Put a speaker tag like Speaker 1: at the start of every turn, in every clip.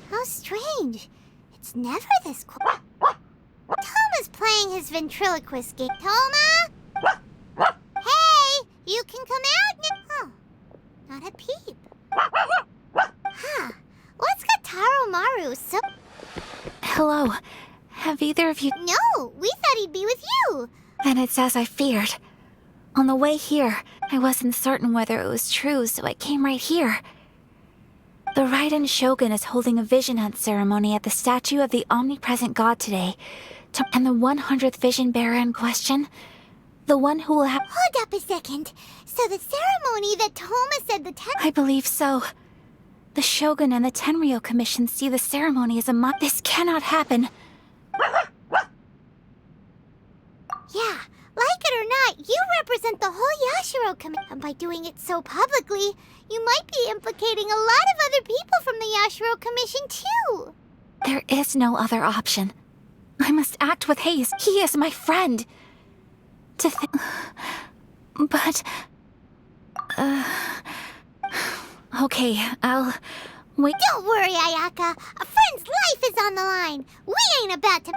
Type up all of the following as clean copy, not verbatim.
Speaker 1: How strange. It's never this quiet. Toma's playing his ventriloquist game. Toma? Hey, you can come out now. Oh, not a peep. Huh. What's got Taro Maru so...
Speaker 2: Hello. Have either of you...
Speaker 1: No, we thought he'd be with you.
Speaker 2: Then it's as I feared. On the way here, I wasn't certain whether it was true, so I came right here. The Raiden Shogun is holding a vision hunt ceremony at the statue of the omnipresent god today. And the 100th vision bearer in question, the one who will have...
Speaker 1: Hold up a second. So the ceremony that Toma said the
Speaker 2: I believe so. The Shogun and the Tenryo Commission see the ceremony as a This cannot happen.
Speaker 1: Yeah, like it or not, you represent the whole Yashiro Commission. And by doing it so publicly, you might be implicating a lot of other people from the Yashiro Commission too.
Speaker 2: There is no other option. I must act with haste. He is my friend. But... Okay, I'll... wait.
Speaker 1: Don't worry, Ayaka. A friend's life is on the line. We ain't about to...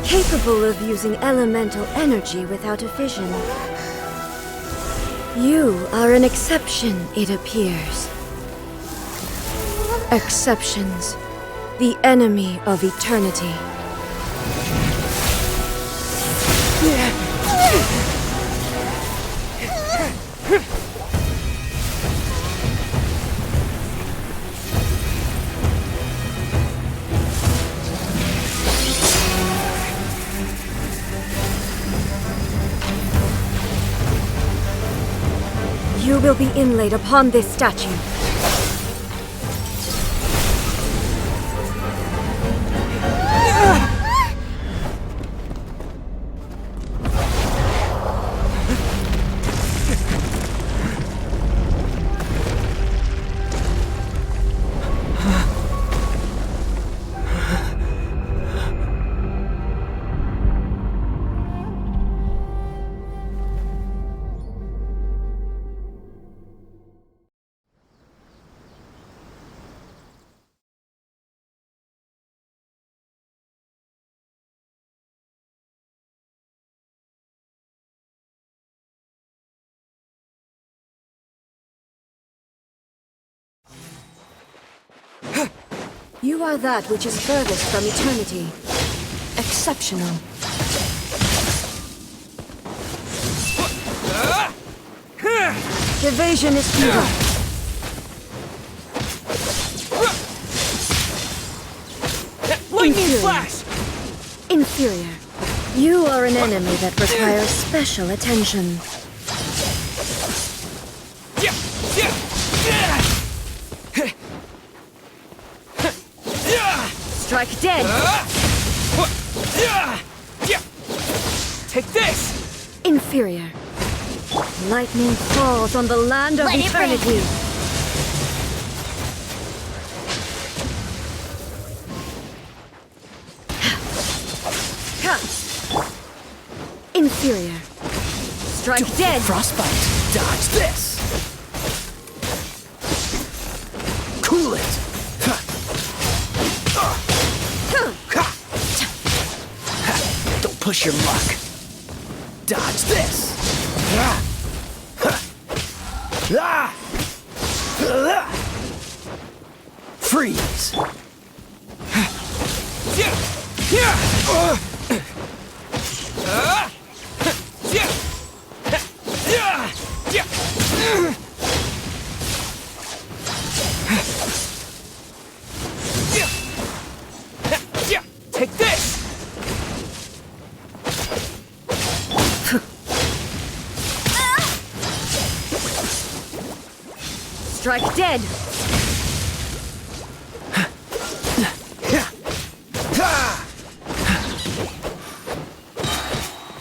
Speaker 3: Capable of using elemental energy without a fission. You are an exception, it appears. Exceptions, the enemy of eternity. You will be inlaid upon this statue. You are that which is furthest from eternity. exceptional. Evasion is futile.
Speaker 4: Lightning flash!
Speaker 3: Inferior. You are an enemy that requires special attention. Strike dead.
Speaker 4: Take this!
Speaker 3: Inferior. Lightning falls on the land of
Speaker 1: Let it rain.
Speaker 3: eternity. Inferior. Strike dead.
Speaker 4: Frostbite. Dodge this! Cool it! Don't push your luck. Dodge this! Freeze! Take this!
Speaker 3: Strike dead.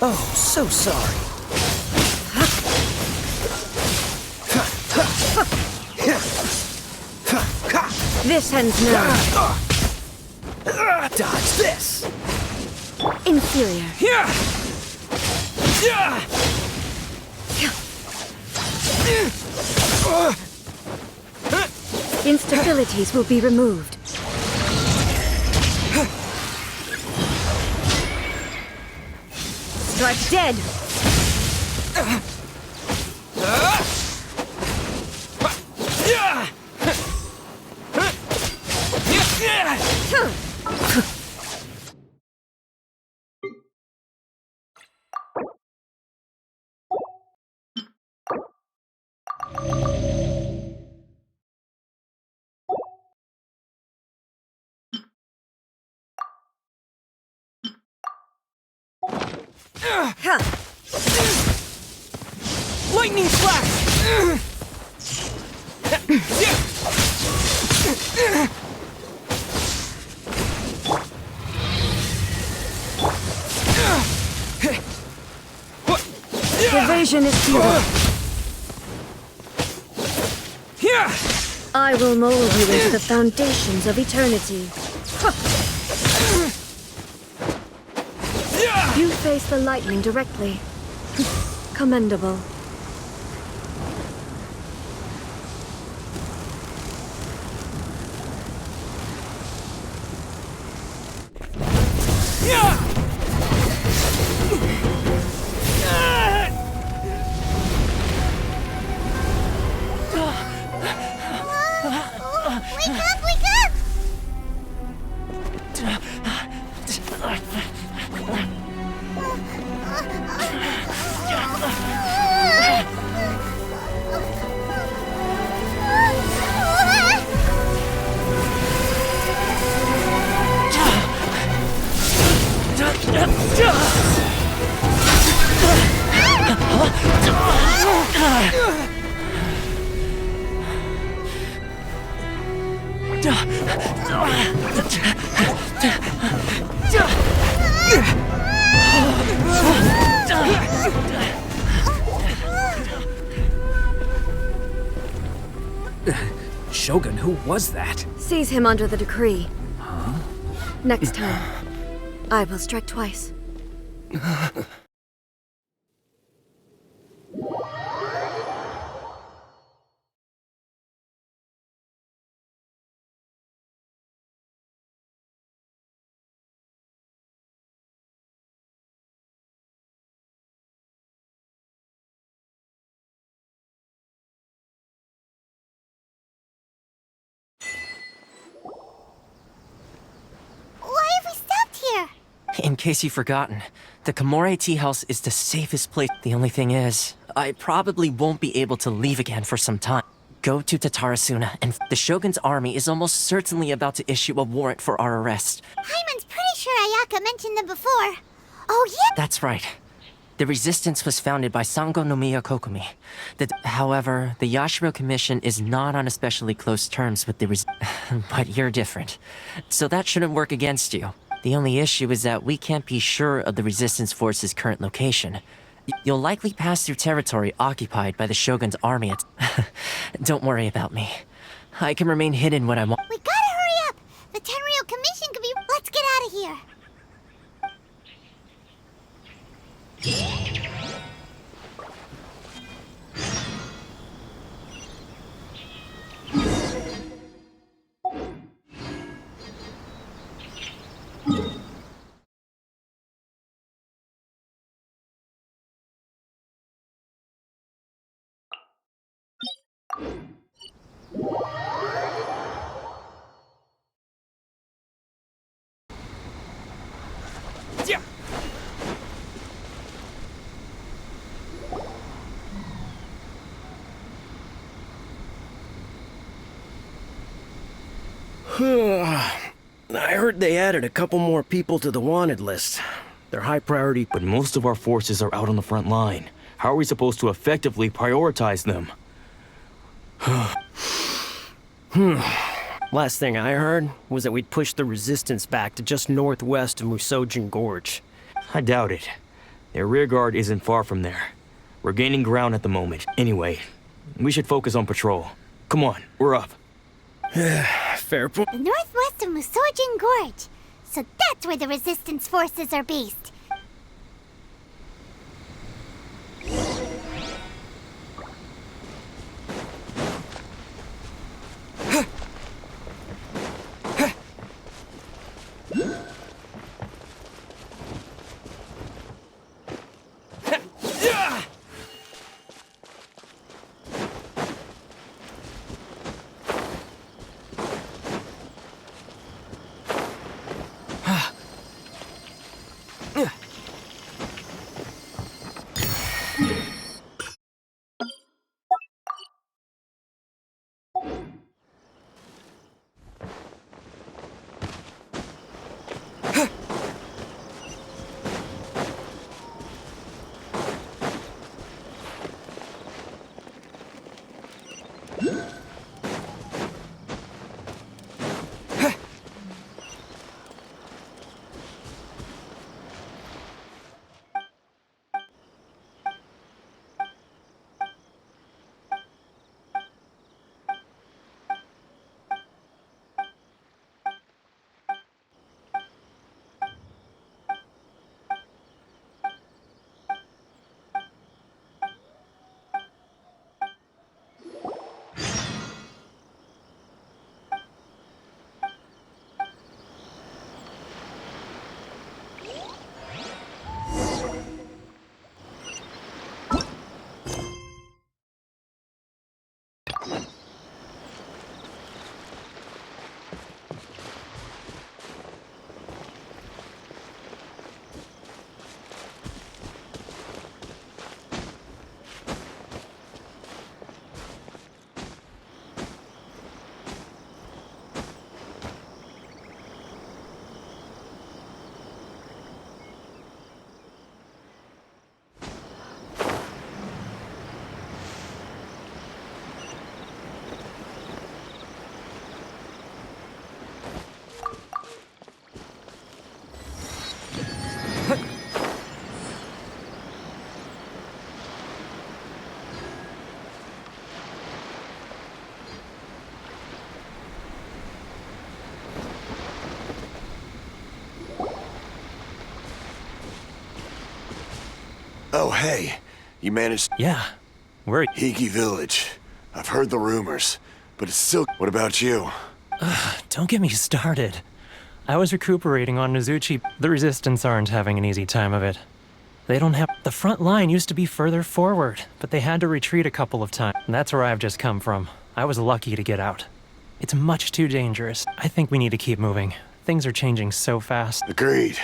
Speaker 4: Oh, so sorry.
Speaker 3: This ends now.
Speaker 4: Dodge this!
Speaker 3: Inferior. Instabilities will be removed. Strike dead.
Speaker 4: Lightning flash!
Speaker 3: Evasion is futile. I will mold you into the foundations of eternity. You face the lightning directly. Commendable.
Speaker 1: Wake up, wake up!
Speaker 4: Shogun, who was that?
Speaker 3: Seize him under the decree. Next time, I will strike twice.
Speaker 1: Why have we stopped here?
Speaker 5: In case you've forgotten, the Komore tea house is the safest place. The only thing is, I probably won't be able to leave again for some time. Go to Tatarasuna, and the Shogun's army is almost certainly about to issue a warrant for our arrest.
Speaker 1: Paimon's pretty sure Ayaka mentioned them before. Oh, yeah?
Speaker 5: That's right. The resistance was founded by Sango no Miya Kokumi. However, the Yashiro Commission is not on especially close terms with the but you're different. So that shouldn't work against you. The only issue is that we can't be sure of the resistance force's current location. You'll likely pass through territory occupied by the Shogun's army. Don't worry about me. I can remain hidden when I want.
Speaker 1: We gotta hurry up! The Tenryou Commission could be... Let's get out of here!
Speaker 6: I heard they added a couple more people to the wanted list. They're high priority,
Speaker 7: But most of our forces are out on the front line. How are we supposed to effectively prioritize them?
Speaker 6: Last thing I heard was that we'd pushed the resistance back to just northwest of Musojin Gorge.
Speaker 7: I doubt it. Their rearguard isn't far from there. We're gaining ground at the moment. Anyway, we should focus on patrol. Come on, we're up.
Speaker 6: Fair point.
Speaker 1: The northwest of Musojin Gorge. So that's where the resistance forces are based.
Speaker 8: Oh, hey. You managed
Speaker 4: Yeah. Where?
Speaker 8: Hiki Village. I've heard the rumors, but it's still... What about you?
Speaker 4: Don't get me started. I was recuperating on Nozuchi. The Resistance aren't having an easy time of it. They don't have... The front line used to be further forward, but they had to retreat a couple of times. And that's where I've just come from. I was lucky to get out. It's much too dangerous. I think we need to keep moving. Things are changing so fast.
Speaker 8: Agreed.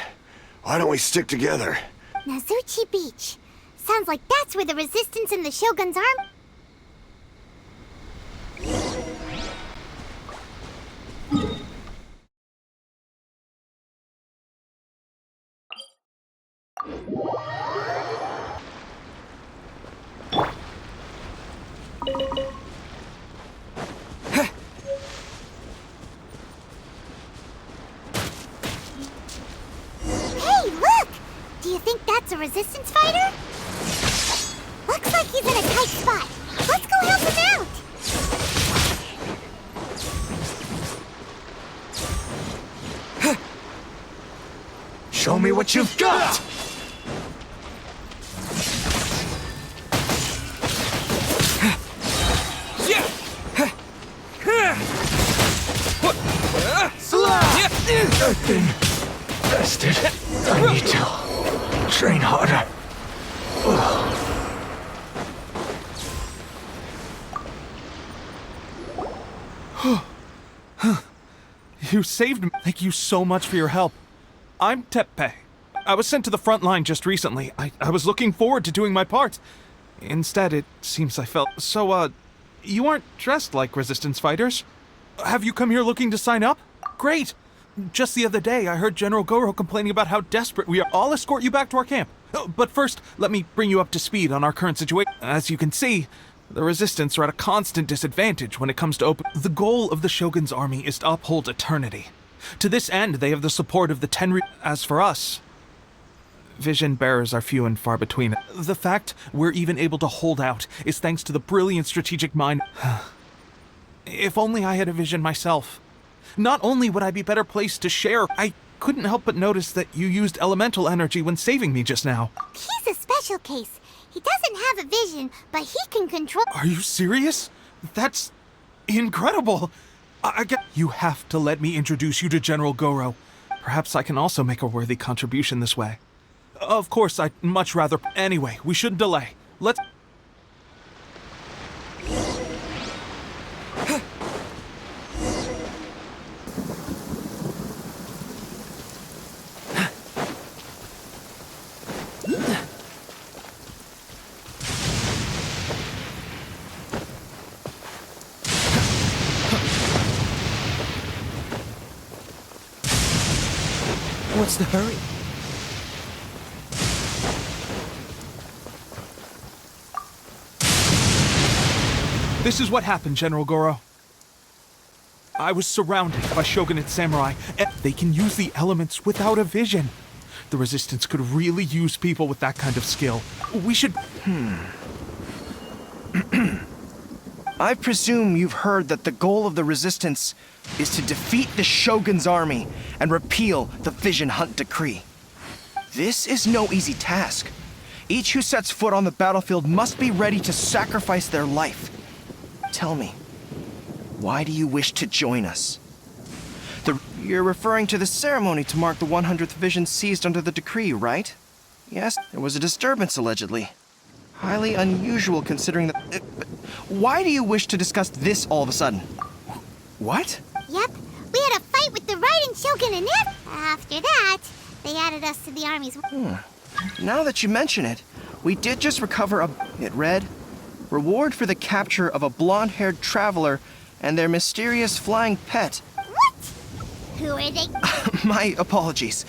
Speaker 8: Why don't we stick together?
Speaker 1: Nazuchi Beach. Sounds like that's where the Resistance and the Shogun's arm... Hey, look! Do you think that's a Resistance fighter? Looks like he's in a tight spot. Let's go help him out!
Speaker 8: Show me what you've got!
Speaker 9: I've been bested. I need to train harder.
Speaker 10: You saved me. Thank you so much for your help. I'm Teppei. I was sent to the front line just recently. I was looking forward to doing my part. Instead, it seems I felt... So, you aren't dressed like Resistance fighters? Have you come here looking to sign up? Great! Just the other day, I heard General Goro complaining about how desperate we are. I'll escort you back to our camp. But first, let me bring you up to speed on our current situation. As you can see, the Resistance are at a constant disadvantage when it comes to open... The goal of the Shogun's army is to uphold eternity. To this end, they have the support of the Tenri... As for us, vision bearers are few and far between. The fact we're even able to hold out is thanks to the brilliant strategic mind... If only I had a vision myself. Not only would I be better placed to share, I couldn't help but notice that you used elemental energy when saving me just now.
Speaker 1: He's a special case. He doesn't have a vision, but he can control...
Speaker 10: Are you serious? That's incredible. You have to let me introduce you to General Goro. Perhaps I can also make a worthy contribution this way. Of course, I'd much rather... Anyway, we shouldn't delay. Let's...
Speaker 6: What's the hurry?
Speaker 10: This is what happened, General Goro. I was surrounded by shogunate samurai, and they can use the elements without a vision. The Resistance could really use people with that kind of skill. We should...
Speaker 11: I presume you've heard that the goal of the Resistance is to defeat the Shogun's army and repeal the Vision Hunt Decree. This is no easy task. Each who sets foot on the battlefield must be ready to sacrifice their life. Tell me, why do you wish to join us? You're referring to the ceremony to mark the 100th Vision seized under the decree, right? Yes, there was a disturbance allegedly. Highly unusual considering that... Why do you wish to discuss this all of a sudden? What?
Speaker 1: Yep, we had a fight with the Raiden Shogun and after that, they added us to the army's...
Speaker 11: Now that you mention it, we did just recover a... It read, reward for the capture of a blonde-haired traveler and their mysterious flying pet.
Speaker 1: What? Who are they?
Speaker 11: My apologies.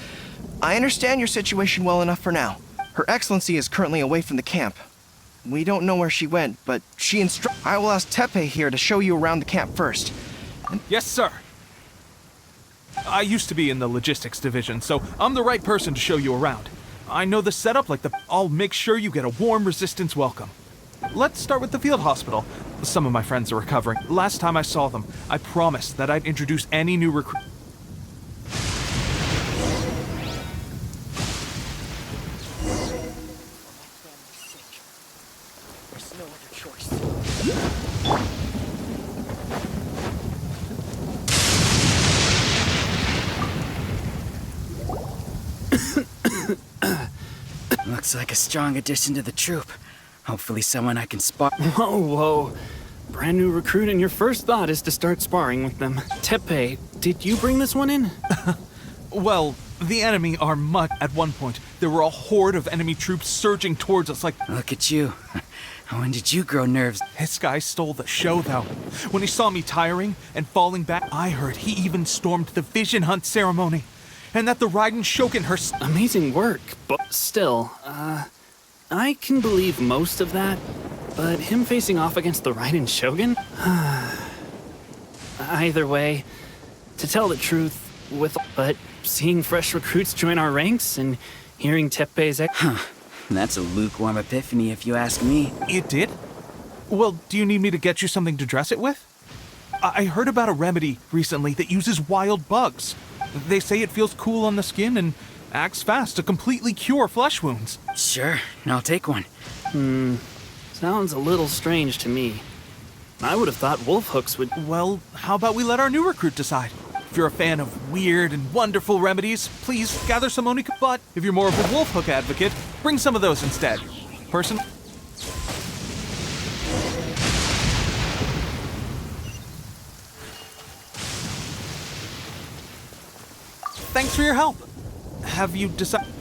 Speaker 11: I understand your situation well enough for now. Her Excellency is currently away from the camp. We don't know where she went, but she I will ask Teppei here to show you around the camp first.
Speaker 10: Yes, sir. I used to be in the logistics division, so I'm the right person to show you around. I know the setup like the... I'll make sure you get a warm Resistance welcome. Let's start with the field hospital. Some of my friends are recovering. Last time I saw them, I promised that I'd introduce any new recruit...
Speaker 11: There's no other choice.
Speaker 12: Looks like a strong addition to the troop. Hopefully someone I can spar-
Speaker 9: Whoa. Brand new recruit and your first thought is to start sparring with them. Teppei, did you bring this one in?
Speaker 10: Well, The enemy are much. At one point, there were a horde of enemy troops surging towards us like.
Speaker 12: Look at you. When did you grow nerves?
Speaker 10: This guy stole the show, though. When he saw me tiring and falling back, I heard he even stormed the vision hunt ceremony. And that the Raiden Shogun
Speaker 9: Amazing work, but still, I can believe most of that, but him facing off against the Raiden Shogun? Either way, to tell the truth, but seeing fresh recruits join our ranks and hearing Teppei's
Speaker 12: That's a lukewarm epiphany if you ask me.
Speaker 10: It did? Well, do you need me to get you something to dress it with? I heard about a remedy recently that uses wild bugs. They say it feels cool on the skin and acts fast to completely cure flesh wounds.
Speaker 12: Sure, I'll take one.
Speaker 9: Sounds a little strange to me. I would have thought wolf hooks would...
Speaker 10: Well, how about we let our new recruit decide? If you're a fan of weird and wonderful remedies, please gather some Onika. But if you're more of a wolf hook advocate, bring some of those instead. Person? Thanks for your help. Have you decided?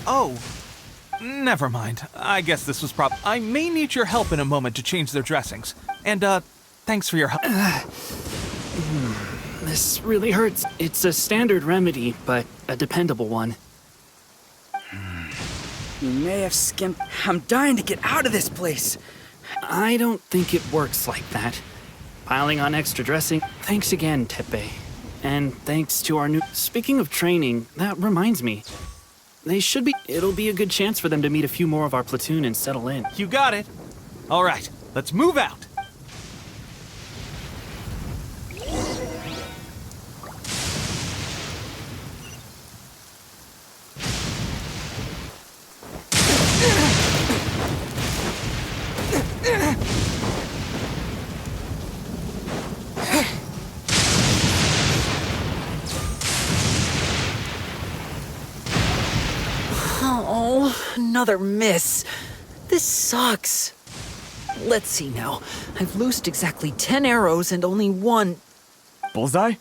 Speaker 10: Oh, never mind. I guess this was I may need your help in a moment to change their dressings. And, thanks for your help.
Speaker 9: This really hurts. It's a standard remedy, but a dependable one.
Speaker 12: You may have skimmed. I'm dying to get out of this place.
Speaker 9: I don't think it works like that. Piling on extra dressing. Thanks again, Teppei. And thanks to our new... Speaking of training, that reminds me. It'll be a good chance for them to meet a few more of our platoon and settle in.
Speaker 10: You got it. All right, let's move out.
Speaker 13: Oh, another miss. This sucks. Let's see now. I've loosed exactly 10 arrows and only one...
Speaker 14: Bullseye?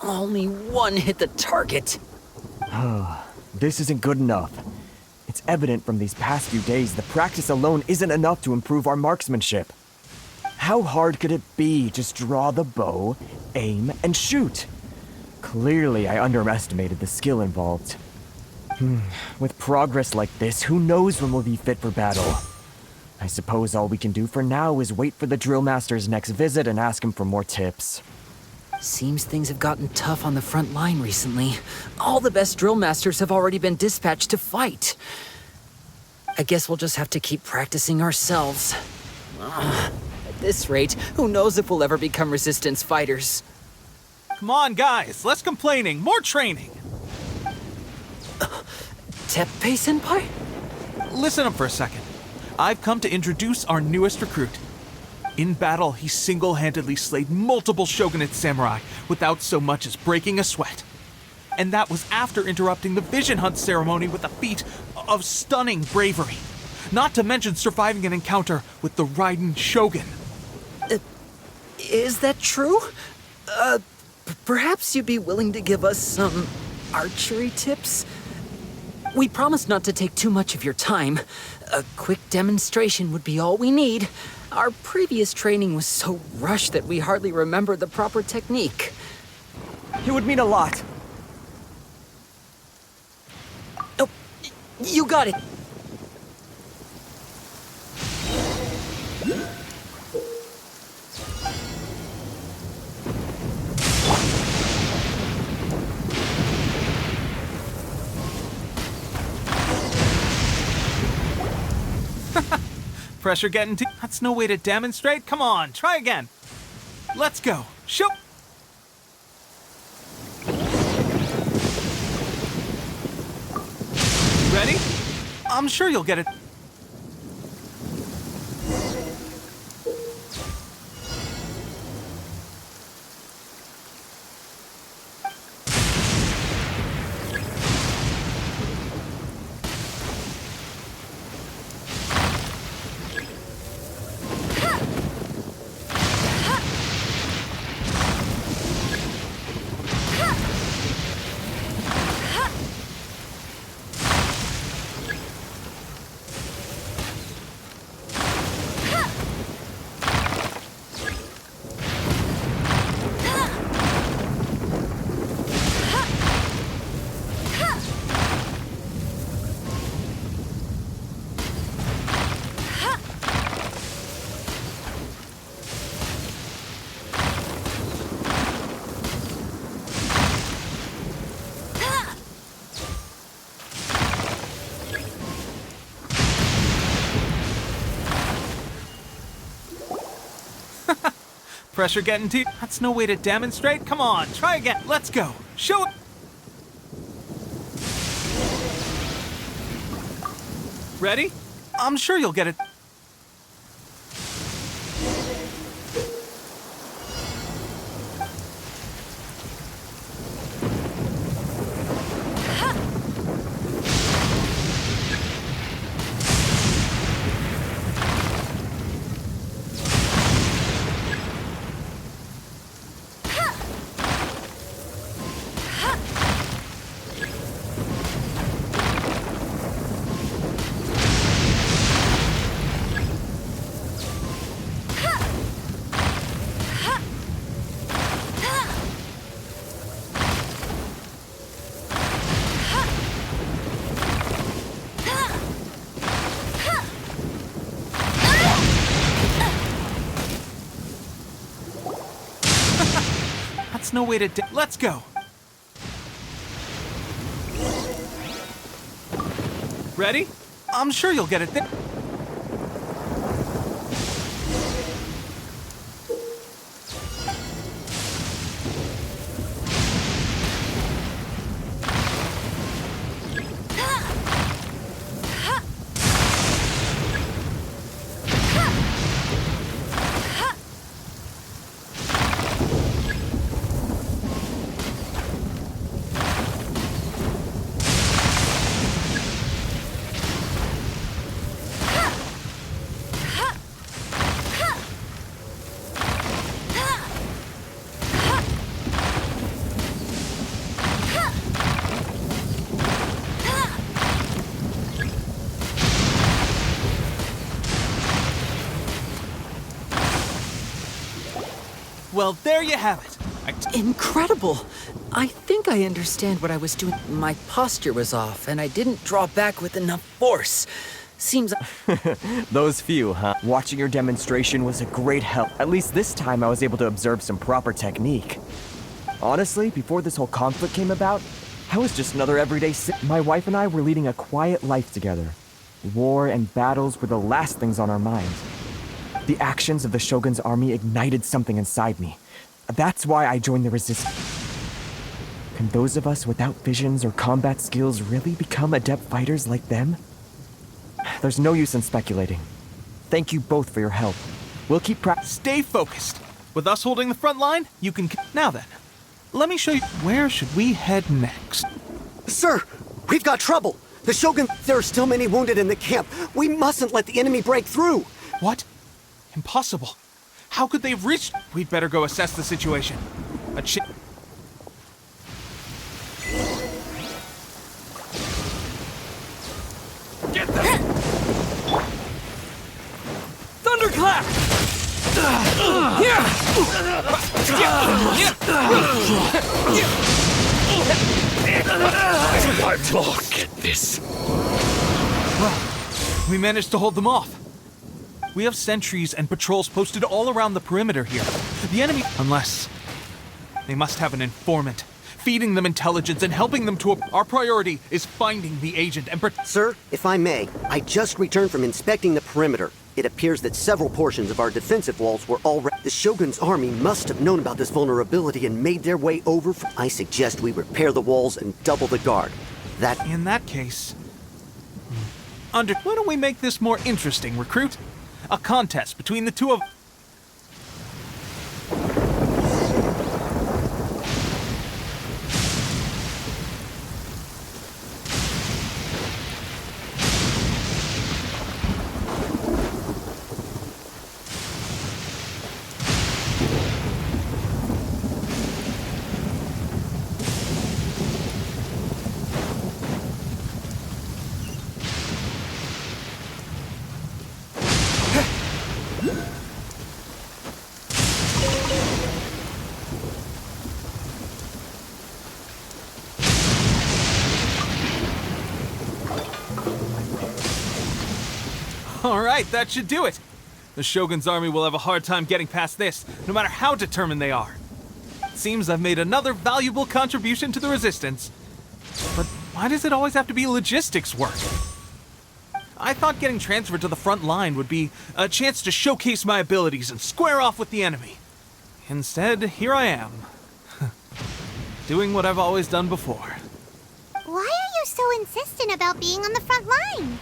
Speaker 13: Only one hit the target.
Speaker 14: This isn't good enough. It's evident from these past few days the practice alone isn't enough to improve our marksmanship. How hard could it be? Just draw the bow, aim, and shoot. Clearly, I underestimated the skill involved. With progress like this, who knows when we'll be fit for battle? I suppose all we can do for now is wait for the drill master's next visit and ask him for more tips.
Speaker 13: Seems things have gotten tough on the front line recently. All the best drill masters have already been dispatched to fight. I guess we'll just have to keep practicing ourselves. At this rate, who knows if we'll ever become resistance fighters.
Speaker 10: Come on, guys, less complaining, more training.
Speaker 13: Teppei-senpai?
Speaker 10: Listen up for a second. I've come to introduce our newest recruit. In battle, he single-handedly slayed multiple shogunate samurai without so much as breaking a sweat. And that was after interrupting the vision hunt ceremony with a feat of stunning bravery. Not to mention surviving an encounter with the Raiden Shogun.
Speaker 13: Is that true? Perhaps you'd be willing to give us some archery tips? We promise not to take too much of your time. A quick demonstration would be all we need. Our previous training was so rushed that we hardly remember the proper technique.
Speaker 14: It would mean a lot.
Speaker 13: Oh, you got it.
Speaker 10: Pressure getting That's no way to demonstrate. Come on, try again. Let's go. Show. Ready? I'm sure you'll get it. pressure getting to you? That's no way to demonstrate. Come on, try again. Let's go. Show it. Ready? I'm sure you'll get it. That's no way to let's go. Ready? I'm sure you'll get it. Well, there you have it.
Speaker 13: Incredible! I think I understand what I was doing. My posture was off, and I didn't draw back with enough force. Seems...
Speaker 14: Those few, huh? Watching your demonstration was a great help. At least this time I was able to observe some proper technique. Honestly, before this whole conflict came about, I was just another everyday My wife and I were leading a quiet life together. War and battles were the last things on our minds. The actions of the Shogun's army ignited something inside me. That's why I joined the resistance. Can those of us without visions or combat skills really become adept fighters like them? There's no use in speculating. Thank you both for your help. We'll keep
Speaker 10: Stay focused. With us holding the front line, you can... Now then, let me show you... Where should we head next?
Speaker 15: Sir, we've got trouble. The Shogun... There are still many wounded in the camp. We mustn't let the enemy break through.
Speaker 10: What? Impossible. How could they have reached? We'd better go assess the situation.
Speaker 7: Get them! Thunderclap!
Speaker 10: Get this. Well, we managed to hold them off. We have sentries and patrols posted all around the perimeter here. The enemy... Unless... They must have an informant, feeding them intelligence and helping them to... Our priority is finding the agent and...
Speaker 15: Sir, if I may, I just returned from inspecting the perimeter. It appears that several portions of our defensive walls were already... The Shogun's army must have known about this vulnerability and made their way over... I suggest we repair the walls and double the guard.
Speaker 10: In that case... Why don't we make this more interesting, recruit? A contest between the two of... All right, that should do it. The Shogun's army will have a hard time getting past this, no matter how determined they are. It seems I've made another valuable contribution to the resistance. But why does it always have to be logistics work? I thought getting transferred to the front line would be a chance to showcase my abilities and square off with the enemy. Instead, here I am. Doing what I've always done before.
Speaker 1: Why are you so insistent about being on the front line?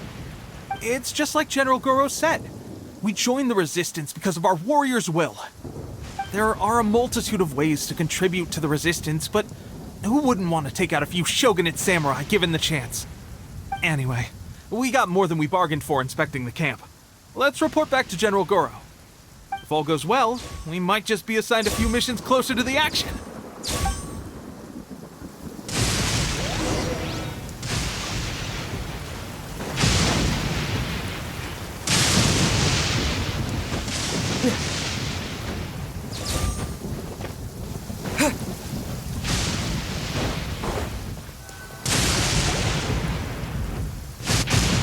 Speaker 10: It's just like General Goro said. We joined the Resistance because of our warrior's will. There are a multitude of ways to contribute to the Resistance, but who wouldn't want to take out a few shogunate samurai given the chance? Anyway, we got more than we bargained for inspecting the camp. Let's report back to General Goro. If all goes well, we might just be assigned a few missions closer to the action.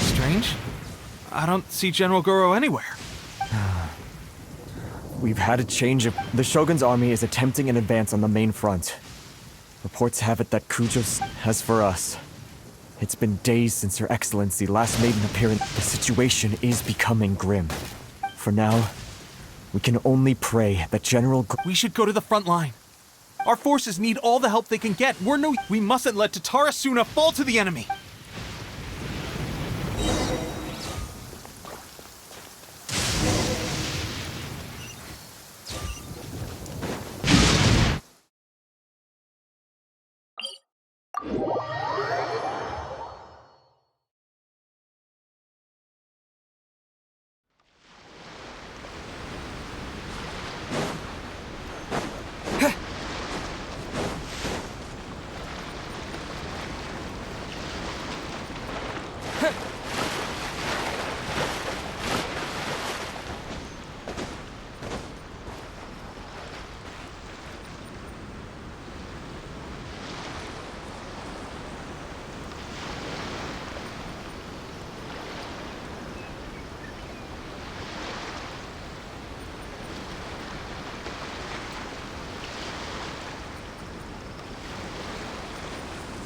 Speaker 10: Strange. I don't see General Goro anywhere.
Speaker 14: We've had a change of... The Shogun's army is attempting an advance on the main front. Reports have it that Kujos has for us. It's been days since Her Excellency last made an appearance. The situation is becoming grim. For now, we can only pray that
Speaker 10: We should go to the front line. Our forces need all the help they can get. We mustn't let Tatarasuna fall to the enemy.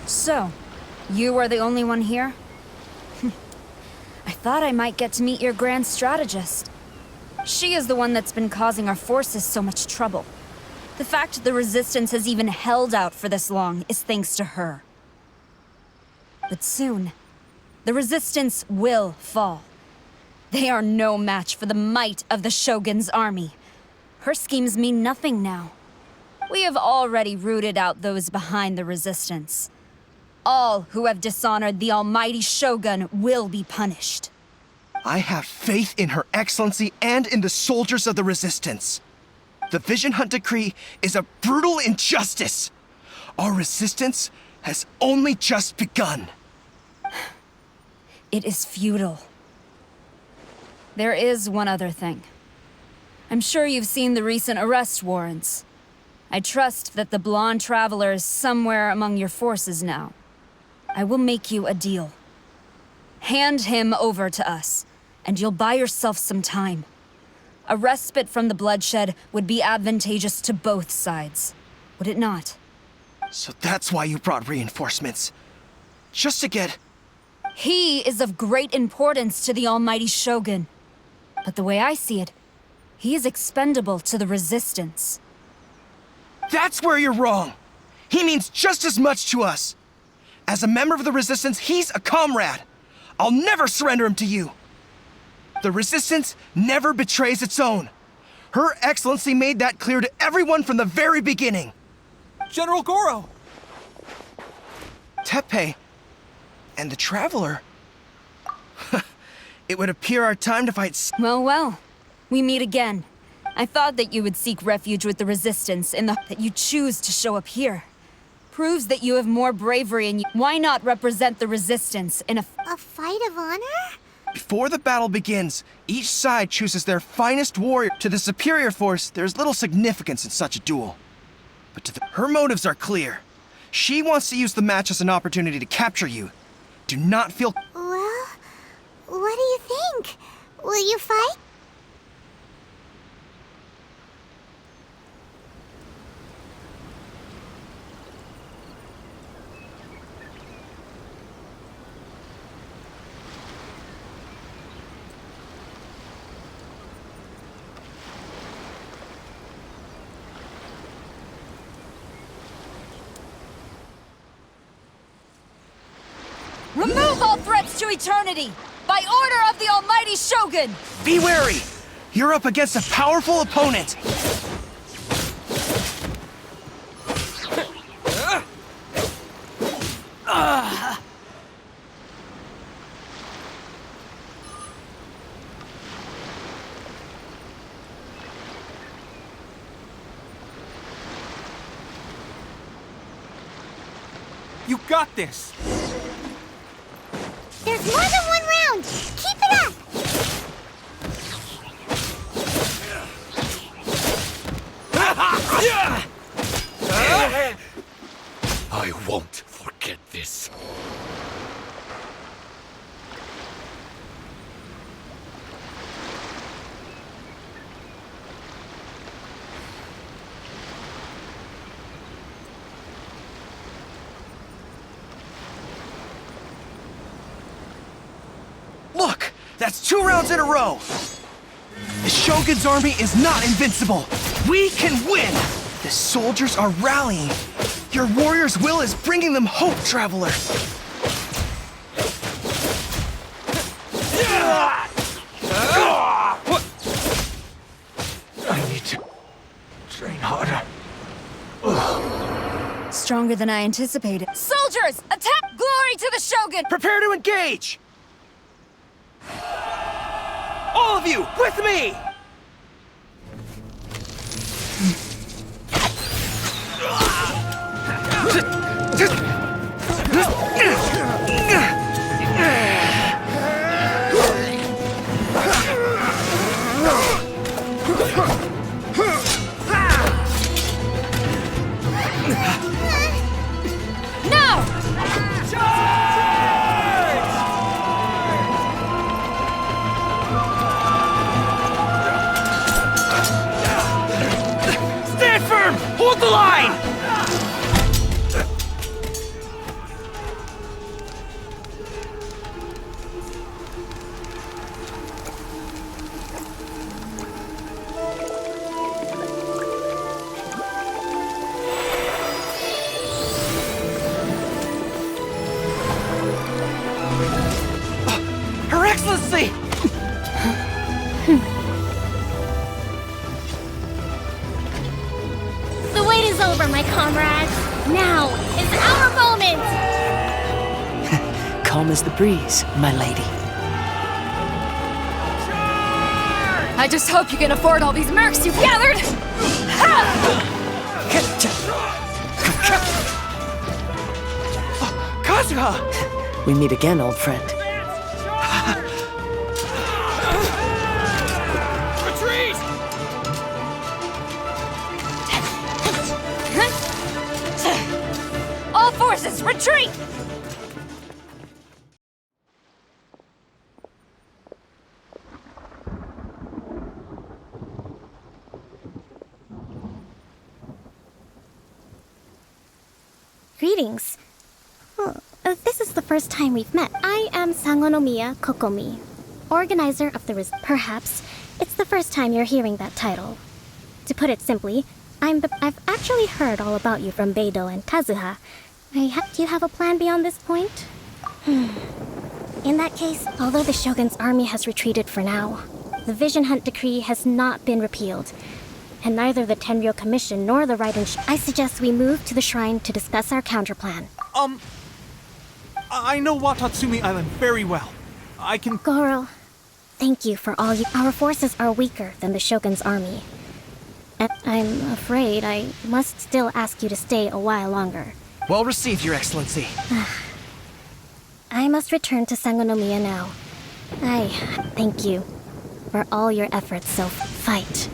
Speaker 16: So, you are the only one here? I thought I might get to meet your grand strategist. She is the one that's been causing our forces so much trouble. The fact the Resistance has even held out for this long is thanks to her. But soon, the Resistance will fall. They are no match for the might of the Shogun's army. Her schemes mean nothing now. We have already rooted out those behind the Resistance. All who have dishonored the almighty Shogun will be punished.
Speaker 11: I have faith in Her Excellency and in the soldiers of the Resistance. The Vision Hunt Decree is a brutal injustice. Our resistance has only just begun.
Speaker 16: It is futile. There is one other thing. I'm sure you've seen the recent arrest warrants. I trust that the blonde traveler is somewhere among your forces now. I will make you a deal. Hand him over to us, and you'll buy yourself some time. A respite from the bloodshed would be advantageous to both sides, would it not?
Speaker 11: So that's why you brought reinforcements. Just to get...
Speaker 16: He is of great importance to the almighty Shogun. But the way I see it, he is expendable to the Resistance.
Speaker 11: That's where you're wrong! He means just as much to us! As a member of the Resistance, he's a comrade! I'll never surrender him to you! The Resistance never betrays its own. Her Excellency made that clear to everyone from the very beginning.
Speaker 10: General Goro!
Speaker 11: Teppei and the Traveler. It would appear our time to fight...
Speaker 16: Well, we meet again. I thought that you would seek refuge with the Resistance in the... that you choose to show up here. Proves that you have more bravery and why not represent the Resistance in a
Speaker 1: fight of honor?
Speaker 11: Before the battle begins, each side chooses their finest warrior. To the superior force, there's little significance in such a duel. But her motives are clear. She wants to use the match as an opportunity to capture you. Do not feel...
Speaker 1: Well, what do you think? Will you fight?
Speaker 16: Remove all threats to eternity! By order of the Almighty Shogun!
Speaker 11: Be wary! You're up against a powerful opponent!
Speaker 10: You got this!
Speaker 1: There's more than one round! Keep it up!
Speaker 8: I won't forget this.
Speaker 11: Look! That's 2 rounds in a row! The Shogun's army is not invincible! We can win! The soldiers are rallying! Your warrior's will is bringing them hope, Traveler!
Speaker 14: I need to train harder.
Speaker 16: Stronger than I anticipated. Soldiers! Attack! Glory to the Shogun!
Speaker 11: Prepare to engage! All of you, with me! Stand firm! Hold the line! Her Excellency!
Speaker 1: The wait is over, my comrades. Now is our moment!
Speaker 13: Calm as the breeze, my lady.
Speaker 16: I just hope you can afford all these mercs you've gathered!
Speaker 11: Kazuha!
Speaker 13: We meet again, old friend.
Speaker 11: Retreat!
Speaker 16: All forces, retreat!
Speaker 1: Greetings. This is the first time we've met. I am Sangonomiya Kokomi, organizer of the Perhaps it's the first time you're hearing that title. To put it simply, I've actually heard all about you from Beidou and Kazuha. Do you have a plan beyond this point? In that case, although the Shogun's army has retreated for now, the Vision Hunt Decree has not been repealed, and neither the Tenryo Commission nor the I suggest we move to the shrine to discuss our counterplan.
Speaker 10: I know Watatsumi Island very well. I can...
Speaker 1: Goro, thank you for all you... Our forces are weaker than the Shogun's army. And I'm afraid I must still ask you to stay a while longer.
Speaker 11: Well received, Your Excellency.
Speaker 1: I must return to Sangonomiya now. I thank you for all your efforts, so fight.